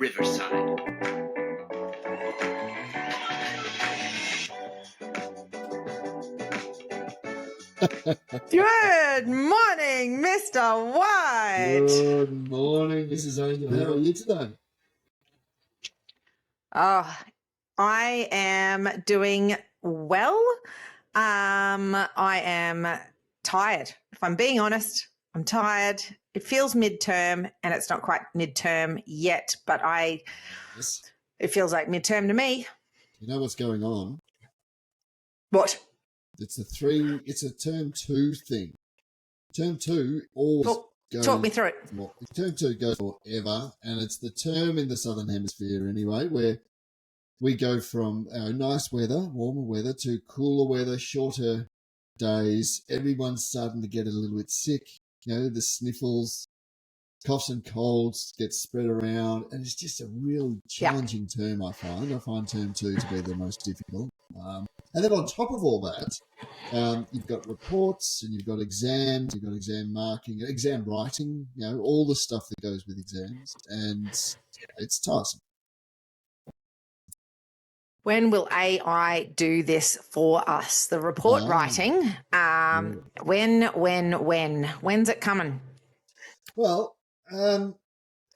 Riverside. Good morning, Mr. White. Good morning, Mrs. Angel. How are you today? Oh, I am doing well. I am tired. If I'm being honest, I'm tired. It feels midterm, and it's not quite midterm yet, but Yes. it feels like midterm to me. You know what's going on? What? It's a term 2 thing. Term 2 always goes. Talk me through it. Term 2 goes forever, and it's the term in the Southern Hemisphere anyway, where we go from nice weather, warmer weather, to cooler weather, shorter days. Everyone's starting to get a little bit sick. You know, the sniffles, coughs and colds get spread around, and it's just a really challenging term, I find. I find term 2 to be the most difficult. And then on top of all that, you've got reports and you've got exams, you've got exam marking, exam writing, you know, all the stuff that goes with exams, and it's tiresome. When will AI do this for us? The report writing. When's it coming? Well,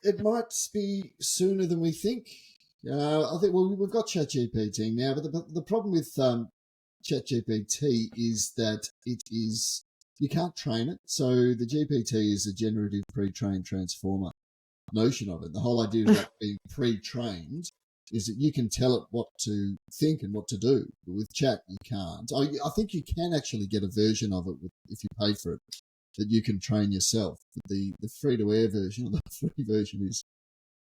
it might be sooner than we think. I think we've got ChatGPT now, but the problem with ChatGPT is that you can't train it. So the GPT is a generative pre-trained transformer notion of it. The whole idea of that being pre-trained is that you can tell it what to think and what to do. But with chat, you can't. I think you can actually get a version of it if you pay for it that you can train yourself. But the free-to-air version, or the free version, is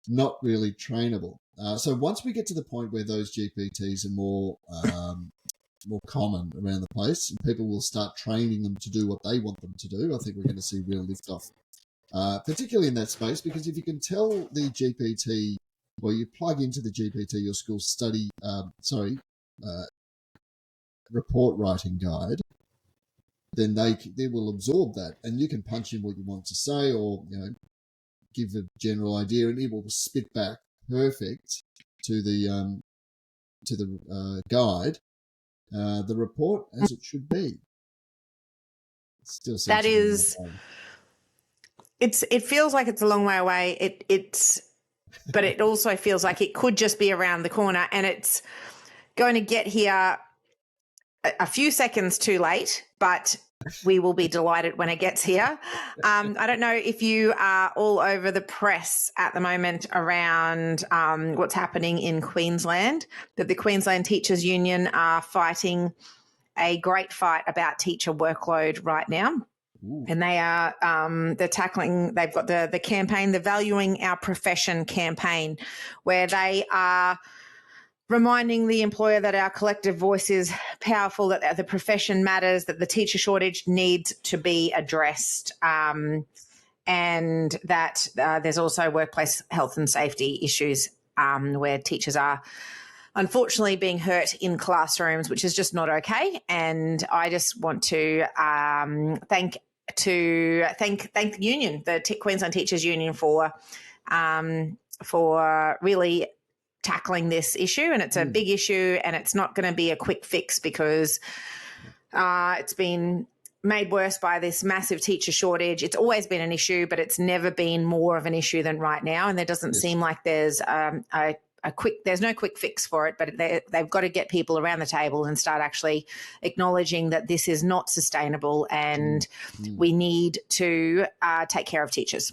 not really trainable. So once we get to the point where those GPTs are more common around the place and people will start training them to do what they want them to do, I think we're going to see real lift-off, particularly in that space, because if you can tell the GPT, or you plug into the GPT your school study, report writing guide, then they will absorb that, and you can punch in what you want to say, or give a general idea, and it will spit back perfect to the guide, the report as it should be. That is, it feels like it's a long way away. But it also feels like it could just be around the corner, and it's going to get here a few seconds too late, but we will be delighted when it gets here. I don't know if you are all over the press at the moment around what's happening in Queensland, that the Queensland Teachers Union are fighting a great fight about teacher workload right now. Ooh. And they are they've got the campaign, the Valuing Our Profession campaign, where they are reminding the employer that our collective voice is powerful, that the profession matters, that the teacher shortage needs to be addressed, and that there's also workplace health and safety issues where teachers are unfortunately being hurt in classrooms, which is just not okay. And I just want to thank the union, the Queensland Teachers Union, for really tackling this issue. And it's a big issue, and it's not going to be a quick fix, because it's been made worse by this massive teacher shortage. It's always been an issue, but it's never been more of an issue than right now. And there doesn't seem like there's there's no quick fix for it, but they've got to get people around the table and start actually acknowledging that this is not sustainable, and we need to take care of teachers.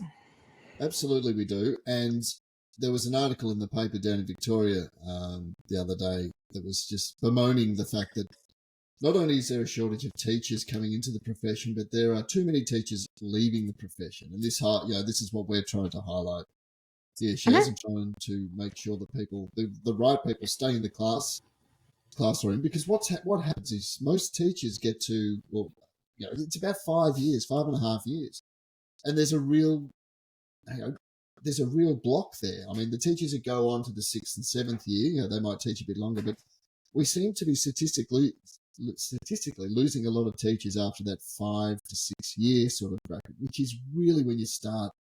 Absolutely, we do. And there was an article in the paper down in Victoria the other day that was just bemoaning the fact that not only is there a shortage of teachers coming into the profession, but there are too many teachers leaving the profession. And this is what we're trying to highlight. Yeah, she hasn't trying to make sure that the right people stay in the classroom, because what happens is most teachers get to, it's about 5.5 years, and there's a real block there. I mean, the teachers that go on to the 6th and 7th year, they might teach a bit longer, but we seem to be statistically losing a lot of teachers after that 5 to 6 year sort of bracket, which is really when you start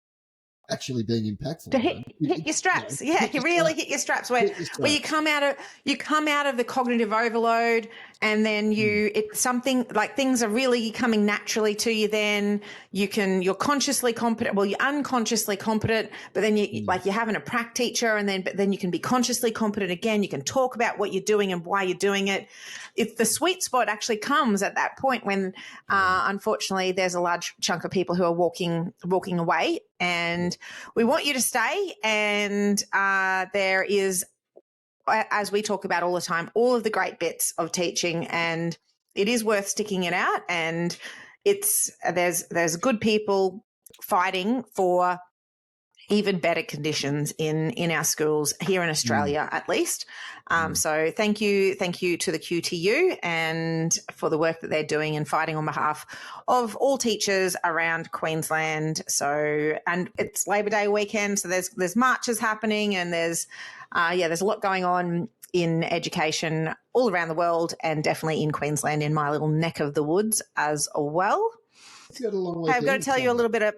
actually being impactful. To hit your straps. Yeah, you really hit your straps where you come out of the cognitive overload, and then it's something like things are really coming naturally to you. Then you're consciously competent. Well, you're unconsciously competent, but then you're having a prac teacher, but then you can be consciously competent again. You can talk about what you're doing and why you're doing it. If the sweet spot actually comes at that point when, unfortunately, there's a large chunk of people who are walking away, and we want you to stay. And there is, as we talk about all the time, all of the great bits of teaching, and it is worth sticking it out. And there's good people fighting for even better conditions in our schools here in Australia, at least. So thank you to the QTU and for the work that they're doing and fighting on behalf of all teachers around Queensland. So, and it's Labor Day weekend, so there's marches happening, and there's a lot going on in education all around the world, and definitely in Queensland, in my little neck of the woods as well. You've got a long weekend. I've got to tell you a little bit of.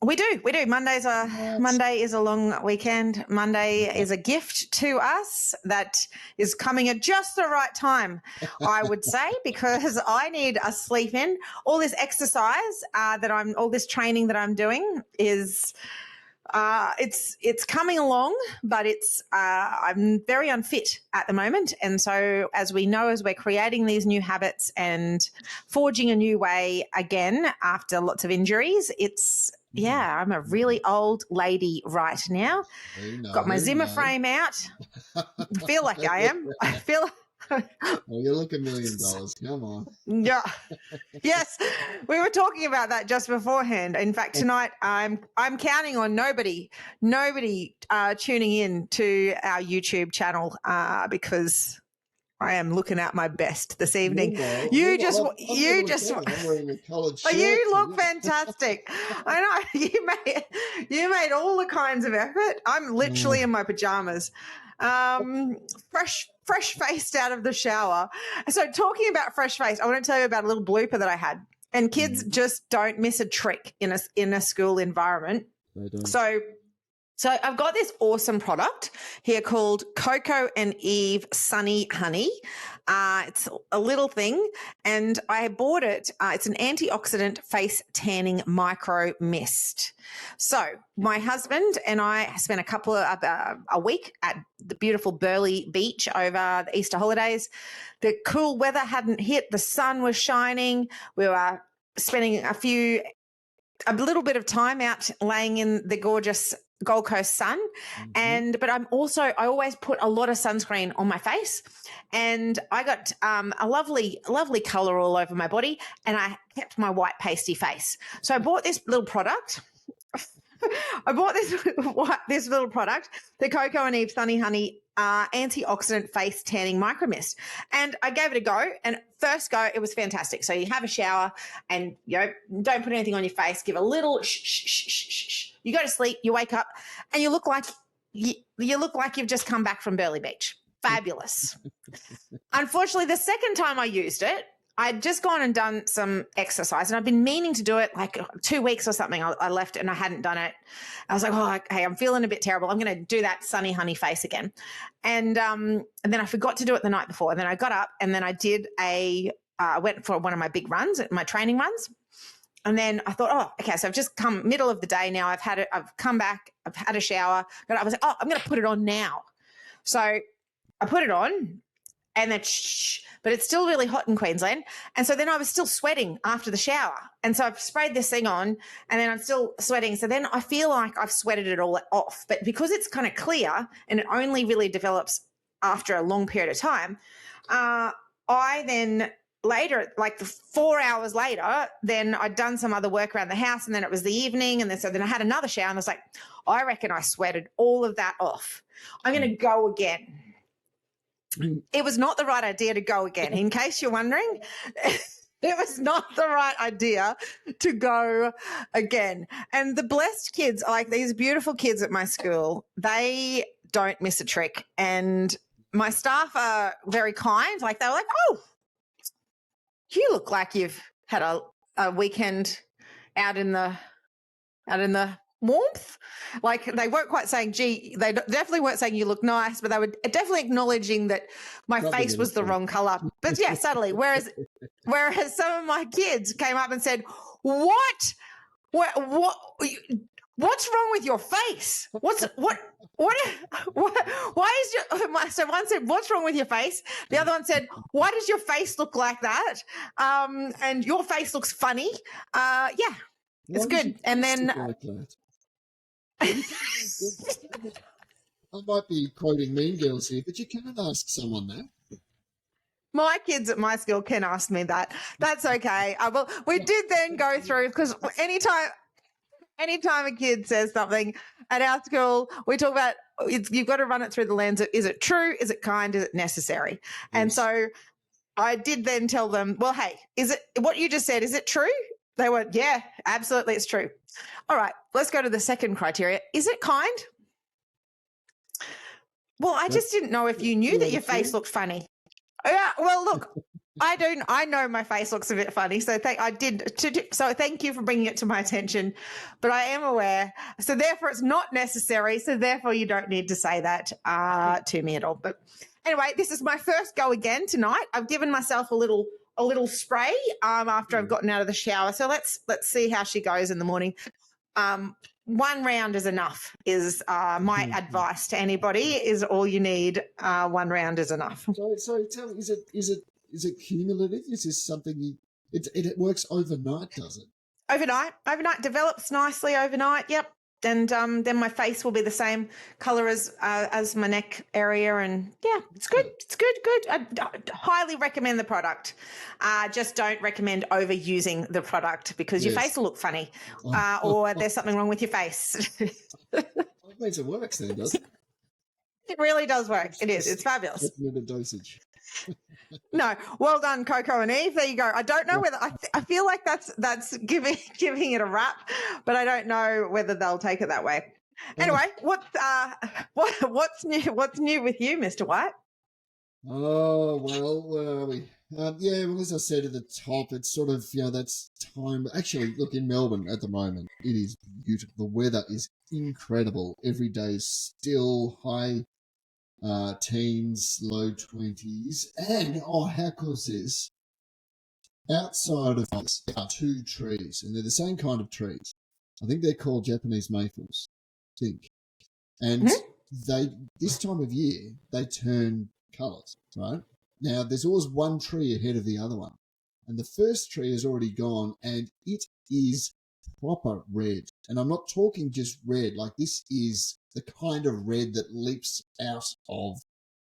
We do. Monday is a long weekend. Monday is a gift to us that is coming at just the right time, I would say, because I need a sleep in. All this exercise all this training that I'm doing is, it's coming along, but I'm very unfit at the moment. And so as we know, as we're creating these new habits and forging a new way again after lots of injuries, I'm a really old lady right now. Got my Zimmer frame out. I feel like I am. I feel. Well, you look $1 million. Come on. Yeah. Yes, we were talking about that just beforehand. In fact, tonight I'm counting on nobody tuning in to our YouTube channel I'm because I am looking at my best this evening. I'm You wearing a collared shirt. You look fantastic. I know you made all the kinds of effort. I'm literally in my pajamas, fresh faced out of the shower. So talking about fresh face, I want to tell you about a little blooper that I had. And kids just don't miss a trick in a school environment. They don't. So I've got this awesome product here called Coco and Eve Sunny Honey. It's a little thing, and I bought it. It's an antioxidant face tanning micro mist. So my husband and I spent a week at the beautiful Burleigh Beach over the Easter holidays. The cool weather hadn't hit. The sun was shining. We were spending a little bit of time out laying in the gorgeous Gold Coast sun. But I always put a lot of sunscreen on my face, and I got a lovely color all over my body, and I kept my white pasty face. So I bought this little product. This little product, the Coco and Eve Sunny Honey antioxidant face tanning micro mist, and I gave it a go. And first go, it was fantastic. So you have a shower, and don't put anything on your face. Give a little shh. You go to sleep. You wake up, and you look like you've just come back from Burleigh Beach. Fabulous. Unfortunately, the second time I used it, I'd just gone and done some exercise, and I've been meaning to do it like 2 weeks or something. I left it and I hadn't done it. I was like, hey, I'm feeling a bit terrible. I'm going to do that sunny honey face again. And then I forgot to do it the night before. And then I got up, and then I did went for one of my big runs, my training runs. And then I thought, okay, so I've just come middle of the day now. I've come back, I've had a shower. I was like, I'm going to put it on now. So I put it on, and then but it's still really hot in Queensland. And so then I was still sweating after the shower. And so I've sprayed this thing on, and then I'm still sweating. So then I feel like I've sweated it all off. But because it's kind of clear and it only really develops after a long period of time, I then later, like 4 hours later, then I'd done some other work around the house, and then it was the evening. And then I had another shower, and I was like, I reckon I sweated all of that off. I'm going to go again. It was not the right idea to go again. In case you're wondering, it was not the right idea to go again. And the blessed kids, like these beautiful kids at my school, they don't miss a trick. And my staff are very kind. Like they were like, you look like you've had a weekend out in the warmth. Like they weren't quite saying, gee, they definitely weren't saying you look nice, but they were definitely acknowledging that my Rubbing face it was the in. wrong color. But yeah, subtly. Whereas some of my kids came up and said, what, what's wrong with your face? Why is your, so one said, what's wrong with your face? The other one said, why does your face look like that? And your face looks funny. Yeah, it's good. And then like that? I might be quoting Mean Girls here, but you can't ask someone that. my kids at my school can ask me that. That's okay. Well, we did then go through, because anytime a kid says something at our school, we talk about you've got to run it through the lens of, is it true? Is it kind? Is it necessary? Yes. And so I did then tell them, well, hey, is it what you just said? Is it true? They went, yeah, absolutely, it's true. All right, let's go to the second criteria. Is it kind? Well, I just didn't know if you knew that your face looked funny. Yeah, well, look, I know my face looks a bit funny, so thank you for bringing it to my attention. But I am aware, so therefore it's not necessary. So therefore you don't need to say that to me at all. But anyway, this is my first go again tonight. I've given myself a little spray after I've gotten out of the shower. So let's see how she goes in the morning. One round is enough is my advice to anybody. Is all you need. One round is enough. So tell me, is it cumulative? Is this something it works overnight? Does it? Overnight develops nicely overnight. Yep. And then my face will be the same color as my neck area, and yeah, it's good. It's good. I highly recommend the product. Just don't recommend overusing the product because your face will look funny, or there's something wrong with your face. It means it works then, doesn't it? It really does work. It is. It's fabulous. The dosage. No, well done, Coco and Eve. There you go. I don't know whether I feel like that's giving it a wrap, but I don't know whether they'll take it that way. Anyway, what's new? What's new with you, Mr. White? Oh well, where are we? Yeah, well, as I said at the top, it's sort of that's time. Actually, look, in Melbourne at the moment, it is beautiful. The weather is incredible. Every day is still high. Teens, low 20s, and how cool is this? Outside of us are two trees, and they're the same kind of trees. I think they're called Japanese maples. I think, and this time of year they turn colours. Right now, there's always one tree ahead of the other one, and the first tree is already gone, and it is proper red. And I'm not talking just red. Like this is the kind of red that leaps out of,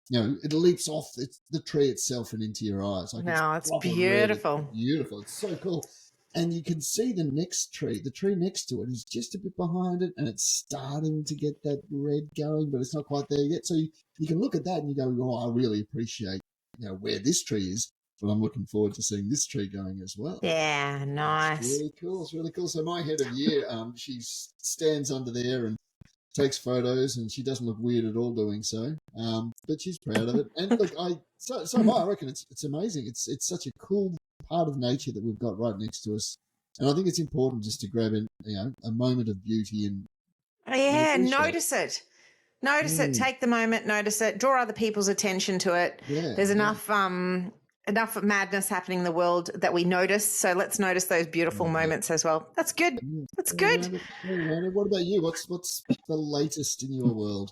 it leaps off the tree itself and into your eyes. Like it's beautiful. It's beautiful. It's so cool. And you can see the next tree, the tree next to it is just a bit behind it, and it's starting to get that red going, but it's not quite there yet. So you can look at that and you go, oh, I really appreciate, where this tree is, but I'm looking forward to seeing this tree going as well. Yeah, nice. It's really cool. It's really cool. So my head of year, she stands under there and takes photos, and she doesn't look weird at all doing so. But she's proud of it. And look, I reckon it's amazing. It's such a cool part of nature that we've got right next to us. And I think it's important just to grab a moment of beauty and notice it. Notice it. Take the moment. Notice it. Draw other people's attention to it. Yeah, there's enough madness happening in the world that we notice. So let's notice those beautiful moments as well. That's good. That's good. What about you? What's the latest in your world?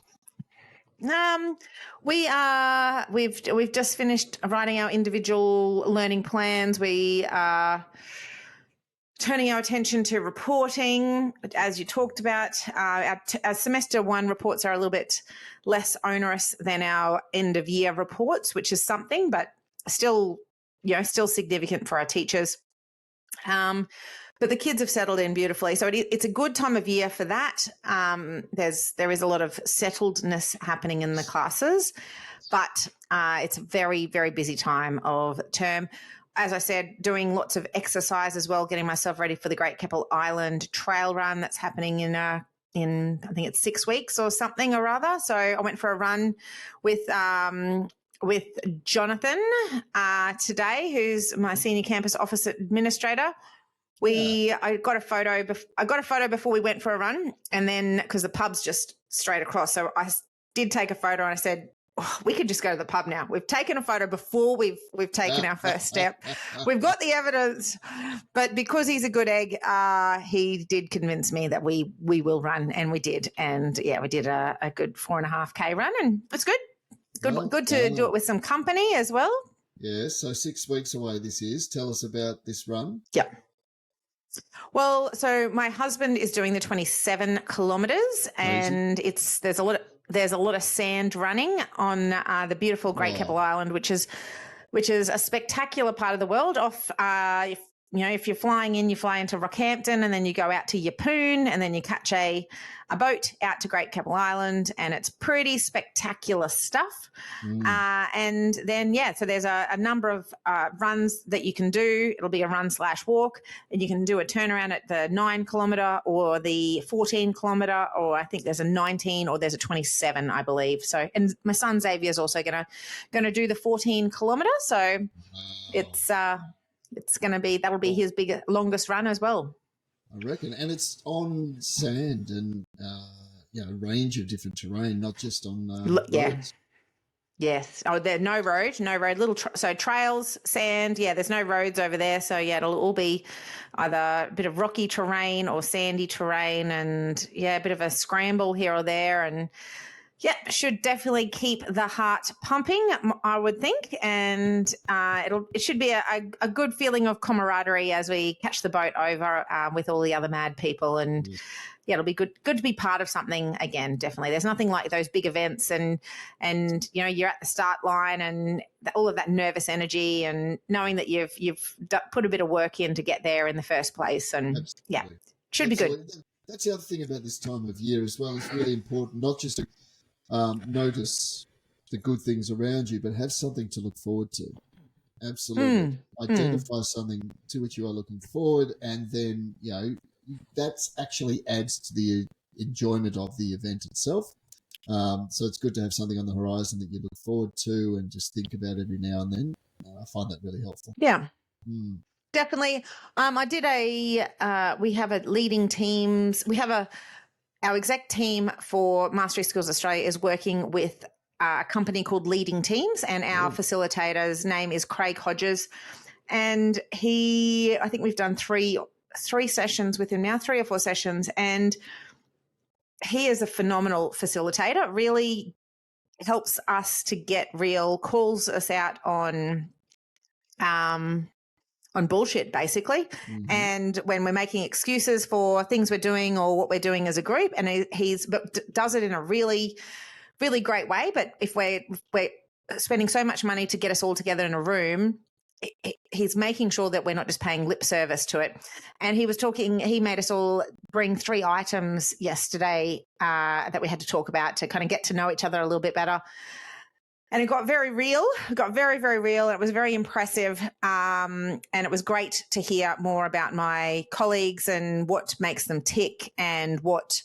We've just finished writing our individual learning plans. We are turning our attention to reporting, as you talked about. Our semester one reports are a little bit less onerous than our end of year reports, which is something, but still significant for our teachers. But the kids have settled in beautifully. So it's a good time of year for that. There is a lot of settledness happening in the classes, but it's a very, very busy time of term. As I said, doing lots of exercise as well, getting myself ready for the Great Keppel Island trail run that's happening in I think it's 6 weeks or something or other. So I went for a run with Jonathan today, who's my senior campus office administrator. I got a photo. I got a photo before we went for a run, and then because the pub's just straight across, so I did take a photo, and I said, oh, we could just go to the pub now. We've taken a photo before we've taken our first step. We've got the evidence, but because he's a good egg, he did convince me that we will run, and we did, and yeah, we did a good 4.5K run, and it's good. Good to do it with some company as well. Yeah, so 6 weeks away this is. Tell us about this run. Yeah. Well, so my husband is doing the 27 kilometres, and there's a lot of sand running on the beautiful Great Keppel Island, which is a spectacular part of the world. If you're flying in, you fly into Rockhampton, and then you go out to Yeppoon, and then you catch a boat out to Great Keppel Island, and it's pretty spectacular stuff. And then, so there's a number of runs that you can do. It'll be a run/walk, and you can do a turnaround at the 9 kilometre or the 14 kilometre, or I think there's a 19 or there's a 27, I believe. So, and my son Xavier is also going to do the 14 kilometre. So it's going to be, that'll be his longest run as well. I reckon. And it's on sand and, a range of different terrain, not just on roads. Yes. Oh, there's no road, little, so trails, sand. Yeah, there's no roads over there. So yeah, it'll all be either a bit of rocky terrain or sandy terrain, and a bit of a scramble here or there. And yeah, should definitely keep the heart pumping, I would think, and it should be a good feeling of camaraderie as we catch the boat over with all the other mad people, and it'll be good to be part of something again. Definitely, there's nothing like those big events, and you're at the start line, and all of that nervous energy, and knowing that you've put a bit of work in to get there in the first place, and should be good. That's the other thing about this time of year as well. It's really important not just to notice the good things around you, but have something to look forward to. Absolutely. Identify something to which you are looking forward, and then, that actually adds to the enjoyment of the event itself. So it's good to have something on the horizon that you look forward to and just think about every now and then. I find that really helpful. Yeah. Definitely. I did we have a leading teams. We have our exec team for Mastery Skills Australia is working with a company called Leading Teams, and our facilitator's name is Craig Hodges. And I think we've done three sessions with him now, 3 or 4 sessions, and he is a phenomenal facilitator. Really helps us to get real, calls us out on bullshit, basically. And when we're making excuses for things we're doing or what we're doing as a group, and but does it in a really, really great way. But if we're spending so much money to get us all together in a room, he's making sure that we're not just paying lip service to it. And he made us all bring 3 items yesterday that we had to talk about to kind of get to know each other a little bit better. And it got very real. It got very, very real. It was very impressive. And it was great to hear more about my colleagues and what makes them tick, and what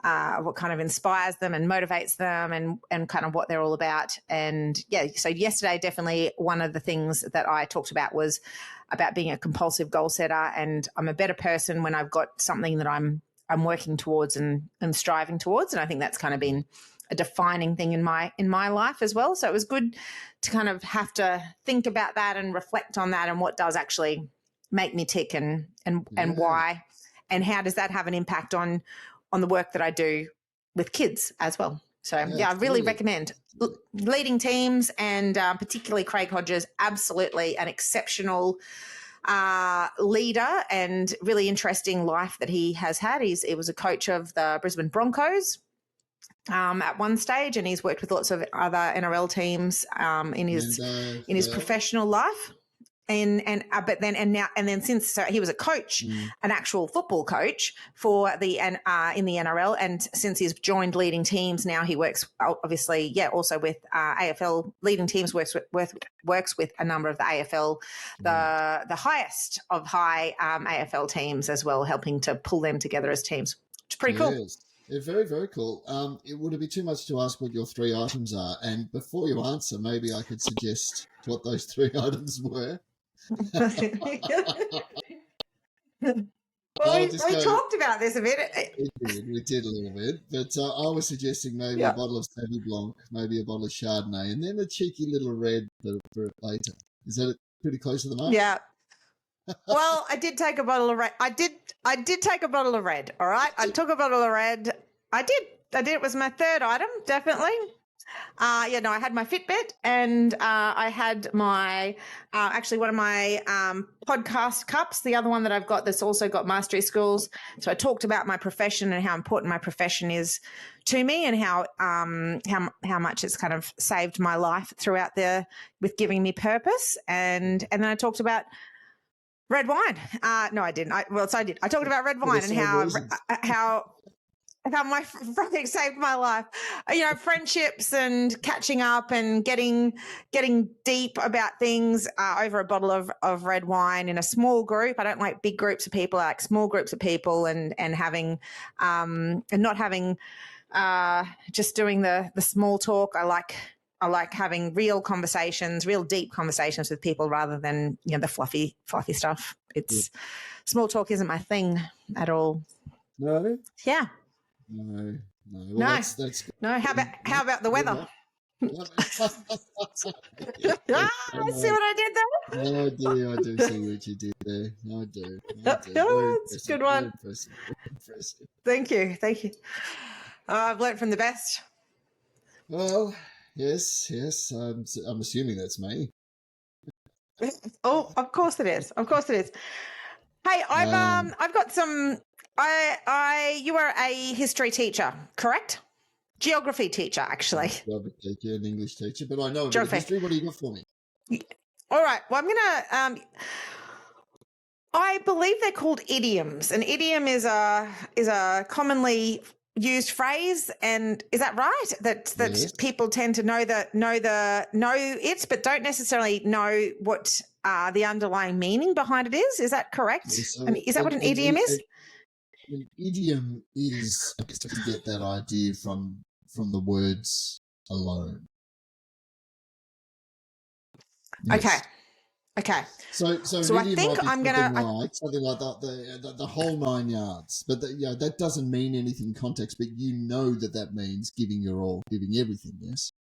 kind of inspires them and motivates them, and kind of what they're all about. And so yesterday, definitely one of the things that I talked about was about being a compulsive goal setter. And I'm a better person when I've got something that I'm working towards and striving towards. And I think that's kind of been a defining thing in my life as well. So it was good to kind of have to think about that and reflect on that, and what does actually make me tick, and why, and how does that have an impact on the work that I do with kids as well. So I really recommend Leading Teams, and particularly Craig Hodges. Absolutely an exceptional leader, and really interesting life that he has had. He was a coach of the Brisbane Broncos at one stage, and he's worked with lots of other NRL teams in his professional life. But then since he was a coach, an actual football coach for in the NRL, and since he's joined Leading Teams, now he works obviously also with AFL. Leading Teams works with a number of the AFL, the highest of high AFL teams as well, helping to pull them together as teams. It's pretty cool. Yeah, very, very cool. Would it be too much to ask what your 3 items are? And before you answer, maybe I could suggest what those 3 items were. Well, I'll we just go. talked about this a bit. We did a little bit, but I was suggesting maybe a bottle of Sauvignon Blanc, maybe a bottle of Chardonnay, and then a cheeky little red for later. Is that pretty close to the mark? Yeah. Well, I did take a bottle of red. I did take a bottle of red. All right. I took a bottle of red. I did. It was my third item, definitely. I had my Fitbit, and I had my actually one of my podcast cups. The other one that I've got that's also got mastery schools. So I talked about my profession and how important my profession is to me, and how much it's kind of saved my life throughout with giving me purpose. And then I talked about red wine. No, I didn't. I did. I talked about red wine and how my friending saved my life. Friendships and catching up and getting deep about things over a bottle of red wine in a small group. I don't like big groups of people. I like small groups of people and having and not having just doing the small talk. I like having real conversations, real deep conversations with people rather than the fluffy stuff. Small talk isn't my thing at all. No. Yeah. No. Well, No. That's good. No. How about the weather? See what I did there? I do see what you did there. I do. It's a good one. Very impressive. Thank you. I've learned from the best. Well, yes. I'm assuming that's me. Oh, of course it is. Hey, I've got some. You are a history teacher, correct? Geography teacher, actually. Geography teacher and English teacher, but I know a bit of history. What do you got for me? All right. Well, I'm gonna. I believe they're called idioms. An idiom is a commonly used phrase, and is that right? That yes. People tend to know it, but don't necessarily know what the underlying meaning behind it is. Is that correct? Yes, so is that what an idiom is? An idiom is to get that idea from the words alone. Yes. Okay. So I think I'm gonna something like that, the whole 9 yards. But that doesn't mean anything in context. But that means giving your all, giving everything. Yes.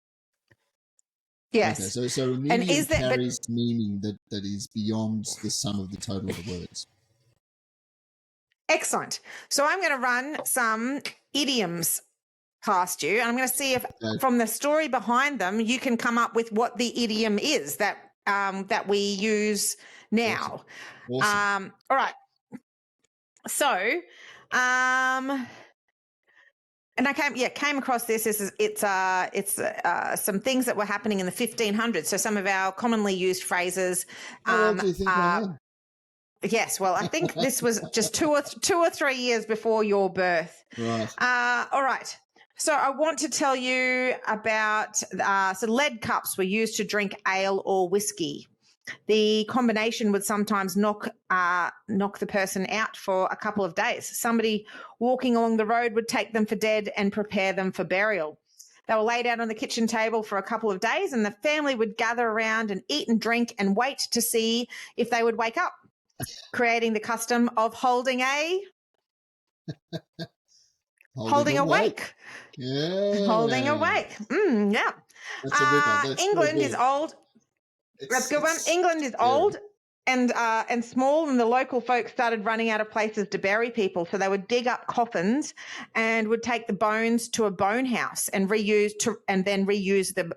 Yes. Okay, so an idiom carries meaning that is beyond the sum of the total of the words. Excellent. So I'm going to run some idioms past you, and I'm going to see if from the story behind them you can come up with what the idiom is that we use now. Awesome. All right. So, and I came across this. It's some things that were happening in the 1500s. So some of our commonly used phrases. How old do you think I am? Yes, well, I think this was just 2 or 3 years before your birth. Right. All right. So I want to tell you about so lead cups were used to drink ale or whiskey. The combination would sometimes knock the person out for a couple of days. Somebody walking along the road would take them for dead and prepare them for burial. They were laid out on the kitchen table for a couple of days, and the family would gather around and eat and drink and wait to see if they would wake up, creating the custom of holding a wake. Yeah. Holding a wake. Yeah. That's a ripper. England is old. That's a good one. England is old and small, and the local folks started running out of places to bury people, so they would dig up coffins and would take the bones to a bone house and reuse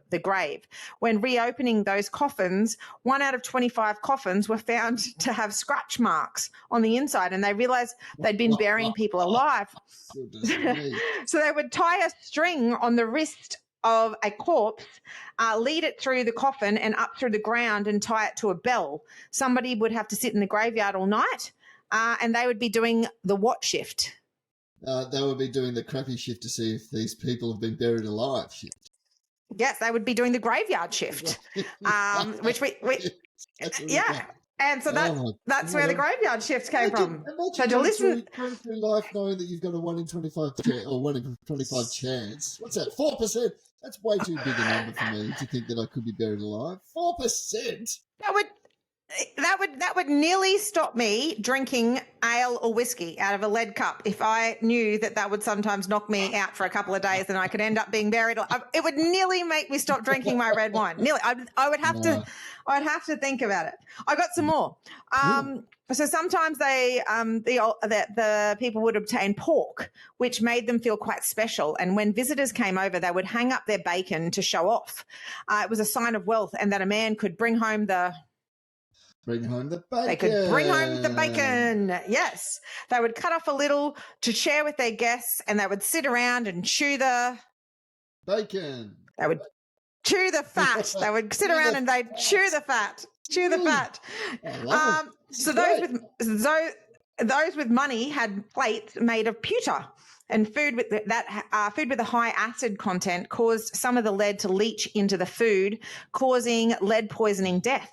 the grave. When reopening those coffins, 1 out of 25 coffins were found to have scratch marks on the inside, and they realized they'd been burying people alive. So they would tie a string on the wrist of a corpse, lead it through the coffin and up through the ground and tie it to a bell. Somebody would have to sit in the graveyard all night, and they would be doing the what shift? They would be doing the crappy shift to see if these people have been buried alive shift. Yes, they would be doing the graveyard shift, which we yeah. And so that's where the graveyard shift came from. So to listen going through life knowing that you've got a 1 in 25 or 1 in 25 chance. What's that? 4%. That's way too big a number for me to think that I could be buried alive. 4%. That would nearly stop me drinking ale or whiskey out of a lead cup if I knew that would sometimes knock me out for a couple of days and I could end up being buried. It would nearly make me stop drinking my red wine. Nearly, I would have to. I'd have to think about it. I got some more. So sometimes the people would obtain pork, which made them feel quite special. And when visitors came over, they would hang up their bacon to show off. It was a sign of wealth, and that a man could bring home the bacon. They could bring home the bacon. Yes. They would cut off a little to share with their guests, and they would sit around and chew the bacon. They would chew the fat. They would sit around and they'd chew the fat. Chew the fat. So those with money had plates made of pewter, and food with a high acid content caused some of the lead to leach into the food, causing lead poisoning death.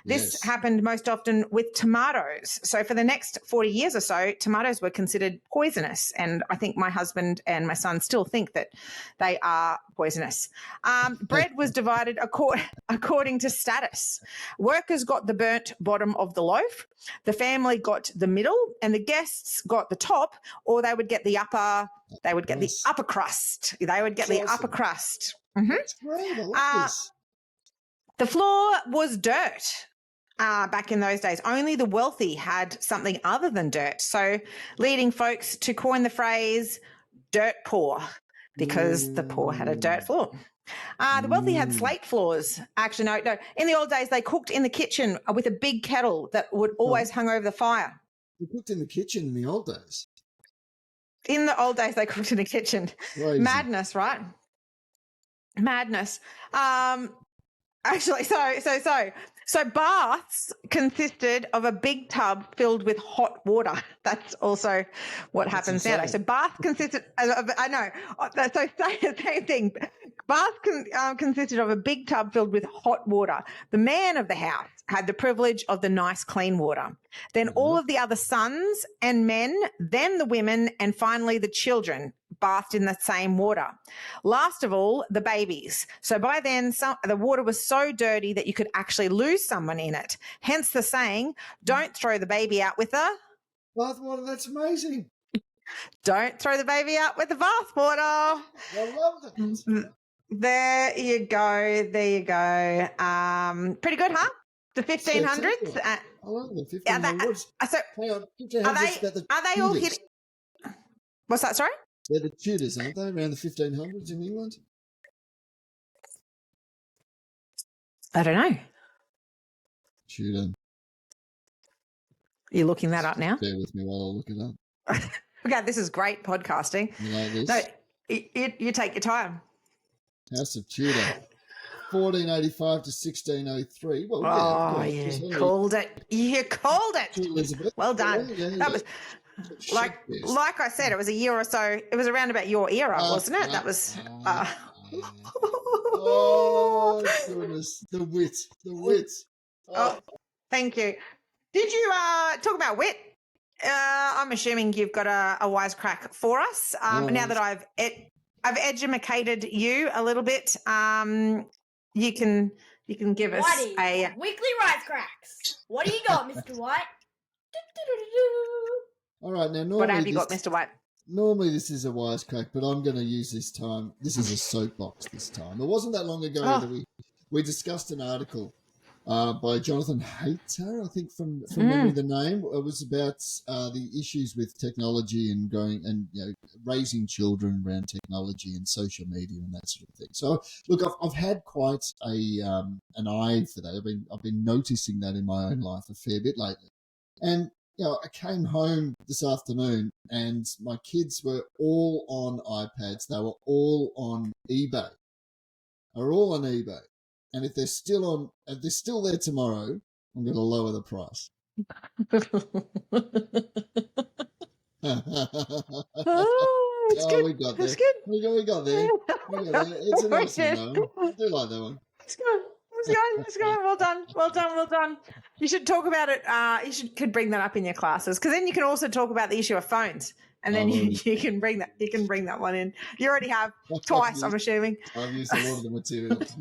This happened most often with tomatoes. So for the next 40 years or so, tomatoes were considered poisonous. And I think my husband and my son still think that they are poisonous. Bread was divided according to status. Workers got the burnt bottom of the loaf. The family got the middle, and the guests got the top, or they would get the upper. They would get the upper crust. They would get the upper crust. Mm-hmm. That's great. I love this. The floor was dirt. Back in those days, only the wealthy had something other than dirt. So leading folks to coin the phrase dirt poor, because the poor had a dirt floor. The wealthy had slate floors. Actually, no. In the old days, they cooked in the kitchen with a big kettle that would always hung over the fire. They cooked in the kitchen in the old days? In the old days, they cooked in the kitchen. Crazy. Madness, right? Madness. Actually, so baths consisted of a big tub filled with hot water. That's also what happens nowadays. So baths consisted of, I know, so same thing. Baths consisted of a big tub filled with hot water. The man of the house had the privilege of the nice clean water. Then all of the other sons and men, then the women, and finally the children bathed in the same water. Last of all, the babies. So by then, the water was so dirty that you could actually lose someone in it. Hence the saying, don't throw the baby out with the... bathwater. That's amazing. Don't throw the baby out with the bathwater. I love that. There you go. Pretty good, huh? The 1500s. I love the 1500s. Hang on, 1500s are they all hit? What's that? Sorry. They're the Tudors, aren't they? Around the 1500s in England? I don't know. Tudor. You're looking that up now? Bear with me while I look it up. Okay, this is great podcasting. You like this? No, you take your time. House of Tudor. 1485 to 1603. Well, you called it. You called it. Elizabeth. Well done. That was... Like I said, it was a year or so. It was around about your era, wasn't it? That was. Oh goodness, the wit. Oh, thank you. Did you talk about wit? I'm assuming you've got a wisecrack for us. Now that I've educated you a little bit, you can give us Whitey, a weekly wisecracks. What do you got, Mr. White? All right, now normally what have you got, Mr. White? Normally this is a wisecrack, but I'm going to use this time. This is a soapbox this time. It wasn't that long ago that we discussed an article by Jonathan Hayter, I think from memory the name. It was about the issues with technology and raising children around technology and social media and that sort of thing. So look, I've had quite an eye for that. I've been noticing that in my own life a fair bit lately, and I came home this afternoon and my kids were all on iPads. They were all on eBay. And if they're still there tomorrow, I'm going to lower the price. It's good. We got there. It's good. We got there. It's an awesome one. I do like that one. It's good. It's going. Well done. You should talk about it. Could bring that up in your classes, because then you can also talk about the issue of phones, and then you can bring that one in. You already have twice, I'm assuming. I've used a lot of the materials.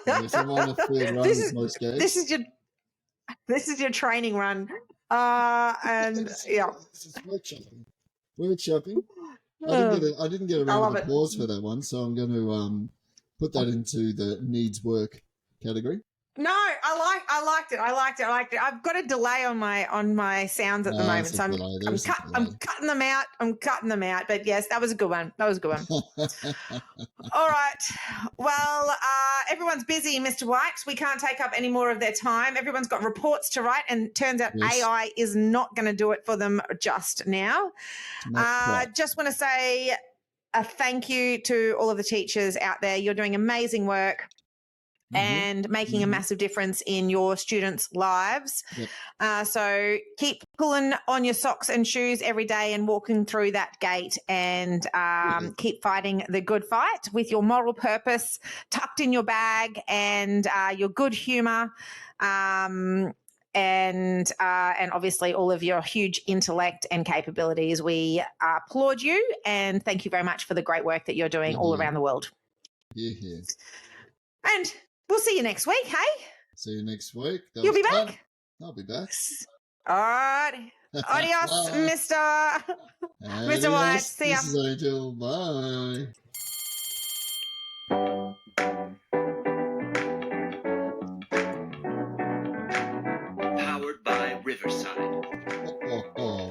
If I'm on a field run with my scouts. This is your training run. And yeah. This is workshopping. I didn't get a round of love it. applause for that one, so I'm going to put that into the needs work category. No, I liked it. I've got a delay on my sounds at the moment, so I'm cutting them out. But yes, that was a good one. All right. Well, everyone's busy, Mr. White. We can't take up any more of their time. Everyone's got reports to write, and it turns out AI is not going to do it for them just now. Just want to say a thank you to all of the teachers out there. You're doing amazing work. And making a massive difference in your students' lives. Yep. So keep pulling on your socks and shoes every day and walking through that gate, and keep fighting the good fight with your moral purpose tucked in your bag and your good humour. And obviously all of your huge intellect and capabilities. We applaud you and thank you very much for the great work that you're doing all around the world. Yeah. And we'll see you next week, hey? See you next week. You'll be back? I'll be back. All right. Adios, Mr. White. See ya. This is Angel. Bye. Powered by Riverside. Oh.